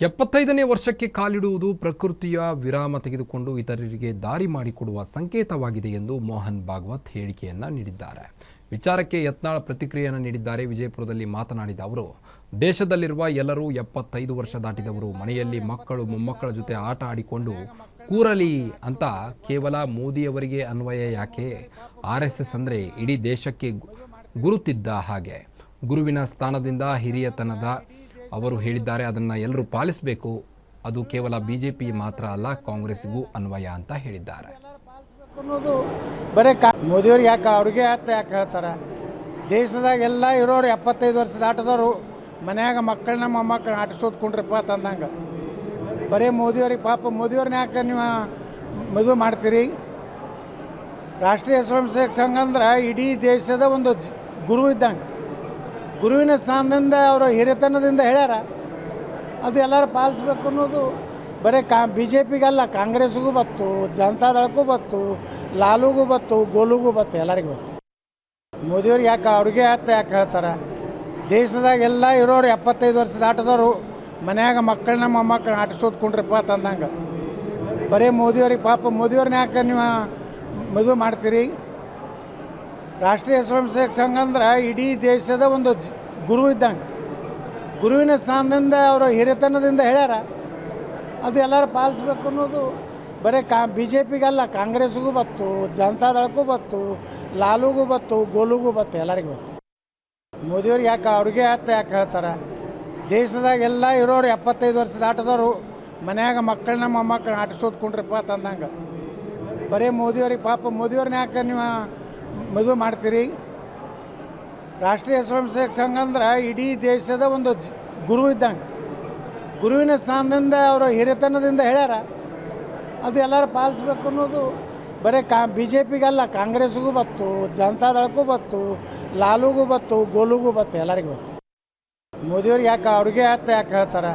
75ನೇ ವರ್ಷಕ್ಕೆ ಕಾಲಿಡುವುದು ಪ್ರಕೃತಿಯ ವಿರಾಮ ತೆಗೆದುಕೊಂಡು ಇತರರಿಗೆ ದಾರಿ ಮಾಡಿಕೊಡುವ ಸಂಕೇತವಾಗಿದೆ ಎಂದು ಮೋಹನ್ ಭಾಗವತ್ ಹೇಳಿಕೆಯನ್ನ ನೀಡಿದ್ದಾರೆ. ವಿಚಾರಕ್ಕೆ ಯತ್ನಾಳ್ ಪ್ರತಿಕ್ರಿಯೆಯನ್ನು ನೀಡಿದ್ದಾರೆ. ವಿಜಯಪುರದಲ್ಲಿ ಮಾತನಾಡಿದ ಅವರು, ದೇಶದಲ್ಲಿರುವ ಎಲ್ಲರೂ 75 ವರ್ಷ ದಾಟಿದವರು, ಮನೆಯಲ್ಲಿ ಮಕ್ಕಳು ಮೊಮ್ಮಕ್ಕಳ ಜೊತೆ ಆಟ ಆಡಿಕೊಂಡು ಕೂರಲಿ ಅಂತ ಕೇವಲ ಮೋದಿಯವರಿಗೆ ಅನ್ವಯ ಯಾಕೆ? RSS ಅಂದರೆ ಇಡೀ ದೇಶಕ್ಕೆ ಗುರುತಿದ್ದ ಹಾಗೆ. ಗುರುವಿನ ಸ್ಥಾನದಿಂದ ಹಿರಿಯತನದ ಅವರು ಹೇಳಿದ್ದಾರೆ, ಅದನ್ನು ಎಲ್ಲರೂ ಪಾಲಿಸಬೇಕು. ಅದು ಕೇವಲ BJP ಮಾತ್ರ ಅಲ್ಲ, ಕಾಂಗ್ರೆಸ್ಗೂ ಅನ್ವಯ ಅಂತ ಹೇಳಿದ್ದಾರೆ. ಅನ್ನೋದು ಬರೀ ಮೋದಿಯವ್ರಿಗೆ ಯಾಕೆ ಅವ್ರಿಗೆ ಯಾಕೆ ಹೇಳ್ತಾರೆ? ದೇಶದಾಗ ಎಲ್ಲ ಇರೋರು 75 ವರ್ಷ ದಾಟದವರು ಮನ್ಯಾಗ ಮಕ್ಕಳನ್ನ ಮೊಮ್ಮಕ್ಕಳನ್ನ ಆಟಿಸೋದ್ಕೊಂಡ್ರಪ್ಪ ತಂದಂಗೆ. ಬರೀ ಮೋದಿಯವ್ರಿಗೆ ಪಾಪ ಮೋದಿಯವ್ರನ್ನ ಯಾಕೆ ನೀವು ಮದುವೆ ಮಾಡ್ತೀರಿ? ರಾಷ್ಟ್ರೀಯ ಸ್ವಯಂ ಸೇವಕ ಸಂಘ ಅಂದ್ರೆ ಇಡೀ ದೇಶದ ಒಂದು ಗುರು ಇದ್ದಂಗೆ. ಗುರುವಿನ ಸ್ಥಾನದಿಂದ ಅವರು ಹಿರಿತನದಿಂದ ಹೇಳ್ಯಾರ, ಅದು ಎಲ್ಲರೂ ಪಾಲಿಸ್ಬೇಕು ಅನ್ನೋದು ಬರೀ BJPಗಲ್ಲ, ಕಾಂಗ್ರೆಸ್ಗೂ ಬತ್ತು, ಜನತಾದಳಕ್ಕೂ ಬತ್ತು, ಲಾಲುಗೂ ಬತ್ತು, ಗೋಲುಗೂ ಬತ್ತು, ಎಲ್ಲರಿಗೂ ಬತ್ತು. ಮೋದಿಯವ್ರಿಗೆ ಯಾಕೆ ಅವ್ರಿಗೆ ಯಾಕೆ ಹೇಳ್ತಾರೆ? ದೇಶದಾಗ ಎಲ್ಲ ಇರೋರು 75 ವರ್ಷ ದಾಟದವರು ಮನ್ಯಾಗ ಮಕ್ಕಳನ್ನ ಮೊಮ್ಮಕ್ಕಳನ್ನ ಆಟಿಸೋದ್ಕೊಂಡ್ರಪ್ಪ ತಂದಂಗೆ. ಬರೀ ಮೋದಿಯವ್ರಿಗೆ ಪಾಪ ಮೋದಿಯವ್ರನ್ನ ಯಾಕೆ ನೀವು ಮದುವೆ ಮಾಡ್ತೀರಿ? ರಾಷ್ಟ್ರೀಯ ಸ್ವಯಂ ಸೇವಕ ಸಂಘ ಅಂದ್ರೆ ಇಡೀ ದೇಶದ ಒಂದು ಗುರು ಇದ್ದಂಗೆ. ಗುರುವಿನ ಸ್ಥಾನದಿಂದ ಅವರು ಹಿರಿತನದಿಂದ ಹೇಳ್ಯಾರ, ಅದು ಎಲ್ಲರೂ ಪಾಲಿಸ್ಬೇಕು ಅನ್ನೋದು ಬರೀ BJPಗಲ್ಲ, ಕಾಂಗ್ರೆಸ್ಗೂ ಬತ್ತು, ಜನತಾದಳಕ್ಕೂ ಬತ್ತು, ಲಾಲುಗೂ ಬತ್ತು, ಗೋಲುಗೂ ಬತ್ತು, ಎಲ್ಲರಿಗೂ ಬತ್ತು. ಮೋದಿಯವ್ರಿಗೆ ಯಾಕೆ ಅವ್ರಿಗೆ ಯಾಕೆ ಹೇಳ್ತಾರೆ? ದೇಶದಾಗ ಎಲ್ಲ ಇರೋರು 75 ವರ್ಷ ದಾಟದವರು ಮನ್ಯಾಗ ಮಕ್ಕಳನ್ನ ಮೊಮ್ಮಕ್ಕಳನ್ನ ಆಟಿಸೋದ್ಕೊಂಡ್ರಪ್ಪ ತಂದಂಗೆ. ಬರೀ ಮೋದಿಯವ್ರಿಗೆ ಪಾಪ ಮೋದಿಯವ್ರನ್ನ ಯಾಕೆ ನೀವು ಮದುವೆ ಮಾಡ್ತೀರಿ? ರಾಷ್ಟ್ರೀಯ ಸ್ವಯಂ ಸೇವಕ ಸಂಘ ಅಂದ್ರೆ ಇಡೀ ದೇಶದ ಒಂದು ಗುರು ಇದ್ದಂಗೆ. ಗುರುವಿನ ಸ್ಥಾನದಿಂದ ಅವರು ಹಿರಿತನದಿಂದ ಹೇಳ್ಯಾರ, ಅದು ಎಲ್ಲರೂ ಪಾಲಿಸ್ಬೇಕು ಅನ್ನೋದು ಬರೀ BJPಗಲ್ಲ, ಕಾಂಗ್ರೆಸ್ಗೂ ಬತ್ತು, ಜನತಾದಳಕ್ಕೂ ಬತ್ತು, ಲಾಲುಗೂ ಬತ್ತು, ಗೋಲುಗೂ ಬತ್ತು, ಎಲ್ಲರಿಗೂ ಬತ್ತು. ಮೋದಿಯವ್ರಿಗೆ ಯಾಕೆ ಅವ್ರಿಗೆ ಯಾಕೆ ಹೇಳ್ತಾರೆ?